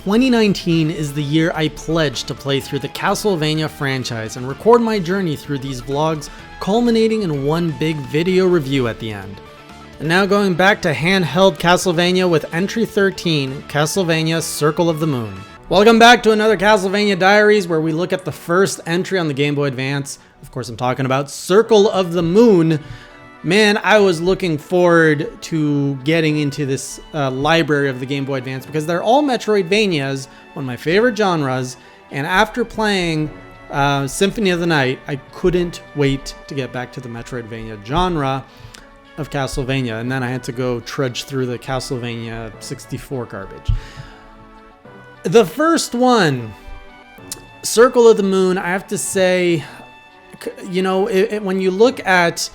2019 is the year I pledged to play through the Castlevania franchise and record my journey through these vlogs, culminating in one big video review at the end. And now going back to handheld Castlevania with entry 13, Castlevania Circle of the Moon. Welcome back to another Castlevania Diaries, where we look at the first entry on the Gameboy Advance. Of course, I'm talking about Circle of the Moon. Man, I was looking forward to getting into this library of the Game Boy Advance because they're all Metroidvanias, one of my favorite genres, and after playing Symphony of the Night, I couldn't wait to get back to the Metroidvania genre of Castlevania, and then I had to go trudge through the Castlevania 64 garbage. The first one, Circle of the Moon, I have to say, you know, when you look at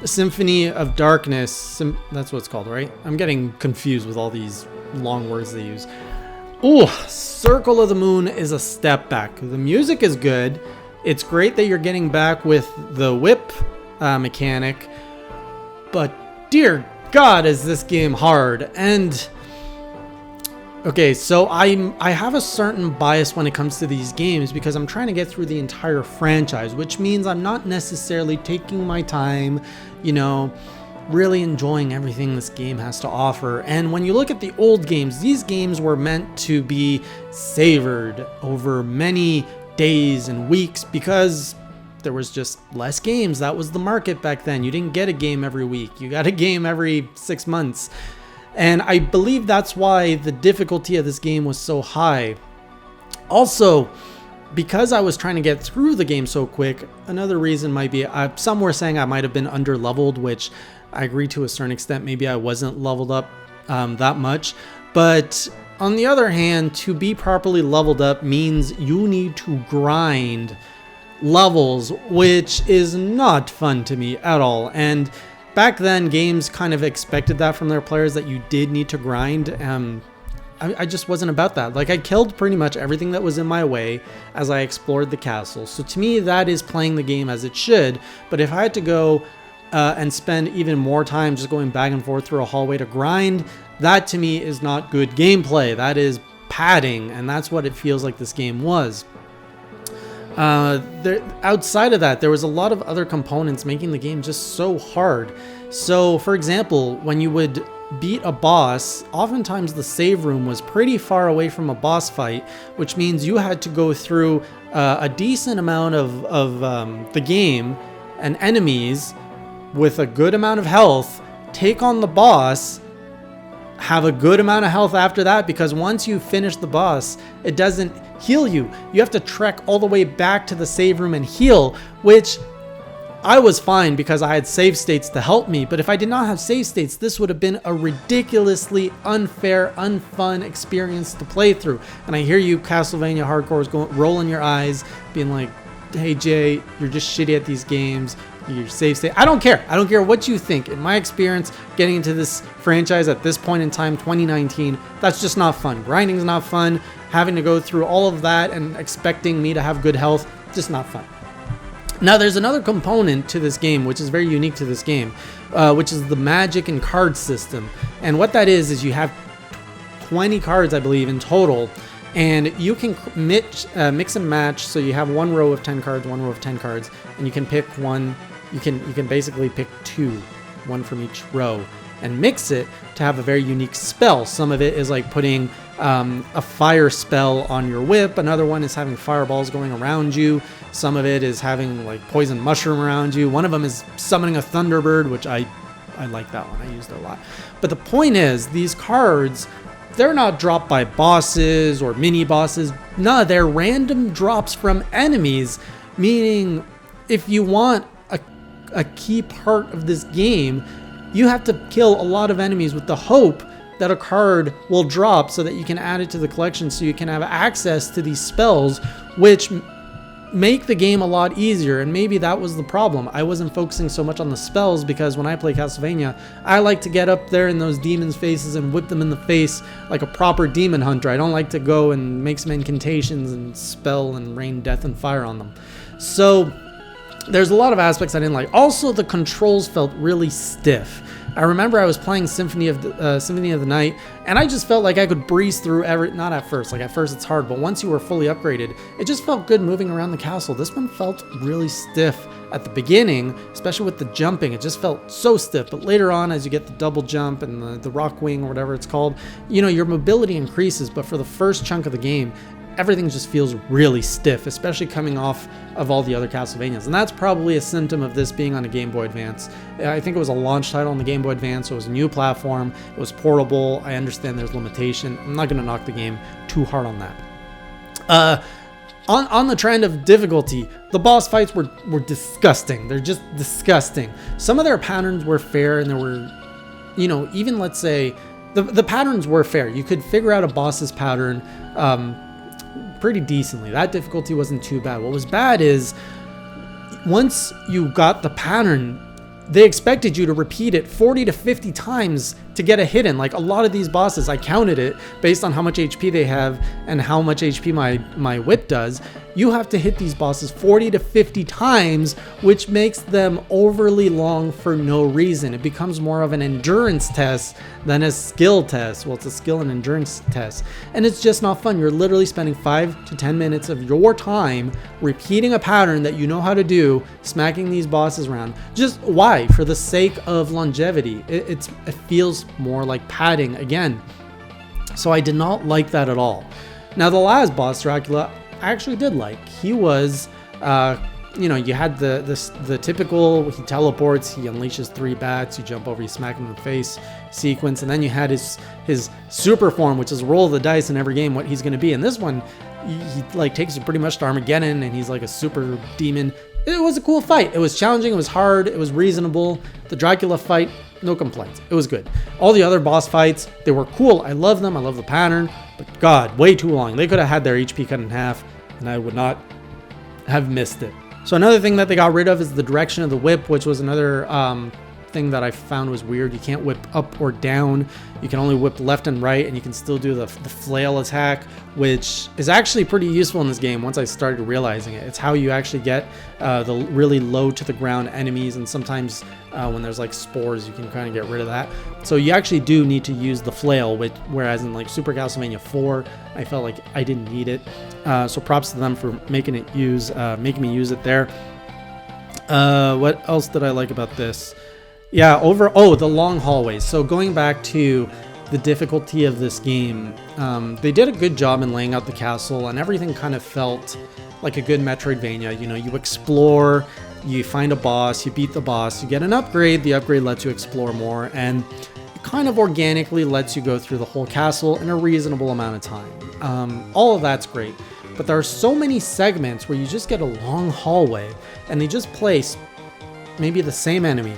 Symphony of Darkness, that's what it's called, right? I'm getting confused with all these long words they use. Ooh, Circle of the Moon is a step back. The music is good. It's great that you're getting back with the whip mechanic, but dear God, is this game hard. And okay, so I have a certain bias when it comes to these games because I'm trying to get through the entire franchise, which means I'm not necessarily taking my time, you know, really enjoying everything this game has to offer. And when you look at the old games, these games were meant to be savored over many days and weeks because there was just less games. That was the market back then. You didn't get a game every week. You got a game every 6 months. And I believe that's why the difficulty of this game was so high. Also, because I was trying to get through the game so quick, another reason might be, some were saying I might have been under-leveled, which I agree to a certain extent. Maybe I wasn't leveled up that much. But on the other hand, to be properly leveled up means you need to grind levels, which is not fun to me at all. And back then, games kind of expected that from their players, that you did need to grind. I just wasn't about that. Like, I killed pretty much everything that was in my way as I explored the castle. So to me, that is playing the game as it should. But if I had to go and spend even more time just going back and forth through a hallway to grind, that to me is not good gameplay. That is padding, and that's what it feels like this game was. Outside of that, there was a lot of other components making the game just so hard. So, for example, when you would beat a boss, oftentimes the save room was pretty far away from a boss fight, which means you had to go through a decent amount of the game and enemies with a good amount of health, take on the boss, have a good amount of health after that, because once you finish the boss, it doesn't heal you. You have to trek all the way back to the save room and heal, which I was fine because I had save states to help me. But if I did not have save states, this would have been a ridiculously unfair, unfun experience to play through. And I hear you Castlevania hardcores rolling your eyes, being like, hey Jay, you're just shitty at these games. Your save state. I don't care. I don't care what you think. In my experience, getting into this franchise at this point in time, 2019, that's just not fun. Grinding's not fun. Having to go through all of that and expecting me to have good health, just not fun. Now, there's another component to this game, which is very unique to this game, which is the magic and card system. And what that is you have 20 cards, I believe, in total. And you can mix and match, so you have one row of 10 cards, one row of 10 cards, and you can pick one. You can basically pick two, one from each row, and mix it to have a very unique spell. Some of it is like putting a fire spell on your whip. Another one is having fireballs going around you. Some of it is having like poison mushroom around you. One of them is summoning a thunderbird, which I like that one. I used it a lot. But the point is, these cards, they're not dropped by bosses or mini bosses. No, they're random drops from enemies, meaning if you want a key part of this game, you have to kill a lot of enemies with the hope that a card will drop so that you can add it to the collection, so you can have access to these spells, which make the game a lot easier. And maybe that was the problem. I wasn't focusing so much on the spells because when I play Castlevania, I like to get up there in those demons' faces and whip them in the face like a proper demon hunter. I don't like to go and make some incantations and spell and rain death and fire on them. So there's a lot of aspects I didn't like. Also, the controls felt really stiff. I remember I was playing Symphony of the Night, and I just felt like I could breeze through not at first. Like at first it's hard, but once you were fully upgraded, it just felt good moving around the castle. This one felt really stiff at the beginning, especially with the jumping. It just felt so stiff, but later on, as you get the double jump and the rock wing or whatever it's called, you know, your mobility increases. But for the first chunk of the game, everything just feels really stiff, especially coming off of all the other Castlevanias. And that's probably a symptom of this being on a Game Boy Advance. I think it was a launch title on the Game Boy Advance, so it was a new platform, it was portable. I understand there's limitation. I'm not going to knock the game too hard on that. On the trend of difficulty, the boss fights were disgusting. They're just disgusting. Some of their patterns were fair, and there were, you know, even let's say, the patterns were fair. You could figure out a boss's pattern pretty decently. That difficulty wasn't too bad. What was bad is once you got the pattern, they expected you to repeat it 40 to 50 times to get a hit in. Like a lot of these bosses, I counted it based on how much HP they have and how much HP my whip does. You have to hit these bosses 40 to 50 times, which makes them overly long for no reason. It becomes more of an endurance test than a skill test. Well, it's a skill and endurance test. And it's just not fun. You're literally spending 5 to 10 minutes of your time repeating a pattern that you know how to do, smacking these bosses around. Just why? For the sake of longevity. It feels more like padding again. So I did not like that at all. Now the last boss, Dracula, I actually did like. He was, you know, you had the typical, he teleports, he unleashes 3 bats, you jump over, you smack him in the face sequence, and then you had his super form, which is roll the dice in every game what he's going to be. And this one, he like takes you pretty much to Armageddon, and he's like a super demon. It was a cool fight. It was challenging, it was hard, it was reasonable. The Dracula fight, no complaints. It was good. All the other boss fights, they were cool. I love them. I love the pattern. But God, way too long. They could have had their HP cut in half, and I would not have missed it. So another thing that they got rid of is the direction of the whip, which was another thing that I found was weird. You can't whip up or down. You can only whip left and right, and you can still do the flail attack, which is actually pretty useful in this game once I started realizing it. It's how you actually get the really low to the ground enemies, and sometimes when there's like spores, you can kind of get rid of that. So you actually do need to use the flail, whereas in like Super Castlevania 4, I felt like I didn't need it. So props to them for making me use it there. What else did I like about this? Yeah, the long hallways. So going back to the difficulty of this game, they did a good job in laying out the castle, and everything kind of felt like a good Metroidvania. You know, you explore, you find a boss, you beat the boss, you get an upgrade, the upgrade lets you explore more, and it kind of organically lets you go through the whole castle in a reasonable amount of time. All of that's great, but there are so many segments where you just get a long hallway, and they just place maybe the same enemy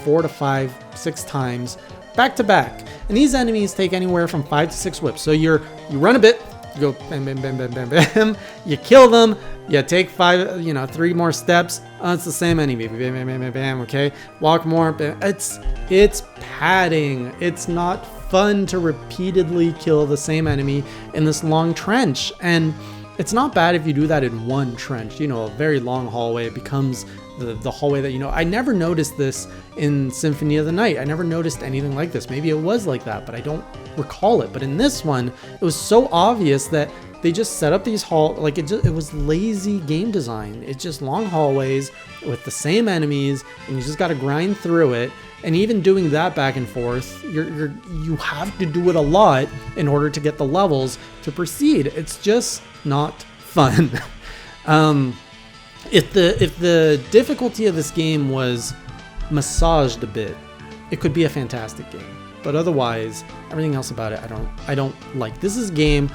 4 to 5, 6 times back to back. And these enemies take anywhere from 5 to 6 whips. So you run a bit, you go bam, bam, bam, bam, bam, bam, you kill them, you take 3 more steps. It's the same enemy, bam, bam, bam, bam, bam, okay? Walk more, bam. It's padding. It's not fun to repeatedly kill the same enemy in this long trench. And it's not bad if you do that in one trench, you know, a very long hallway. It becomes the hallway that, you know, I never noticed this in Symphony of the Night. I never noticed anything like this. Maybe it was like that, but I don't recall it. But in this one, it was so obvious that they just set up these it was lazy game design. It's just long hallways with the same enemies, and you just got to grind through it. And even doing that back and forth, you have to do it a lot in order to get the levels to proceed. It's just not fun. If the difficulty of this game was massaged a bit, it could be a fantastic game. But otherwise, everything else about it, I don't like. This is a game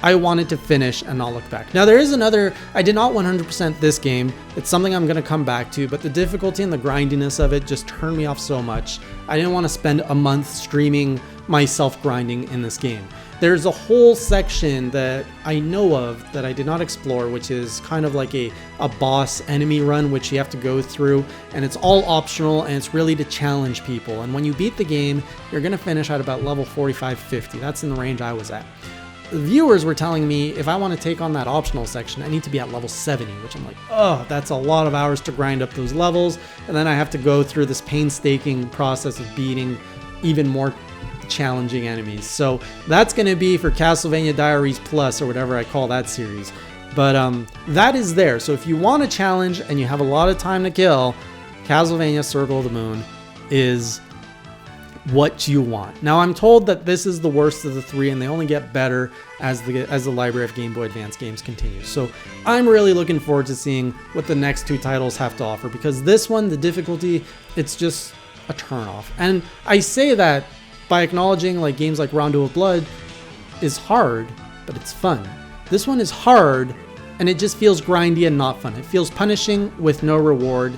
I wanted to finish and not look back. Now there is another, I did not 100% this game. It's something I'm gonna come back to, but the difficulty and the grindiness of it just turned me off so much. I didn't want to spend a month streaming myself grinding in this game. There's a whole section that I know of that I did not explore, which is kind of like a boss enemy run, which you have to go through, and it's all optional, and it's really to challenge people. And when you beat the game, you're gonna finish at about level 45, 50. That's in the range I was at. viewers were telling me if I want to take on that optional section, I need to be at level 70, which I'm like, oh, that's a lot of hours to grind up those levels. And then I have to go through this painstaking process of beating even more challenging enemies. So that's going to be for Castlevania Diaries Plus, or whatever I call that series. But that is there. So if you want a challenge and you have a lot of time to kill, Castlevania Circle of the Moon is what you want. Now, I'm told that this is the worst of the three, and they only get better as the library of Game Boy Advance games continues. So I'm really looking forward to seeing what the next two titles have to offer, because this one, the difficulty, it's just a turnoff. And I say that by acknowledging like games like Rondo of Blood is hard, but it's fun. This one is hard, and it just feels grindy and not fun. It feels punishing with no reward.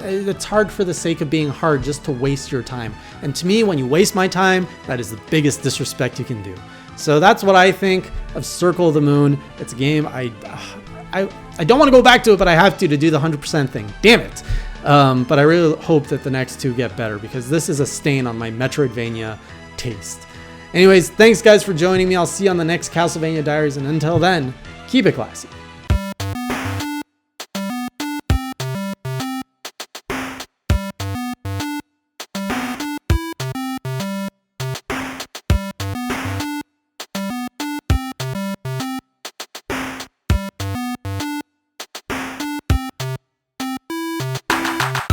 It's hard for the sake of being hard, just to waste your time. And to me, when you waste my time, that is the biggest disrespect you can do. So that's what I think of Circle of the Moon. It's a game I don't want to go back to it, but I have to do the 100% thing. Damn it. But I really hope that the next two get better, because this is a stain on my Metroidvania taste. Anyways, thanks guys for joining me. I'll see you on the next Castlevania Diaries, and until then, keep it classy.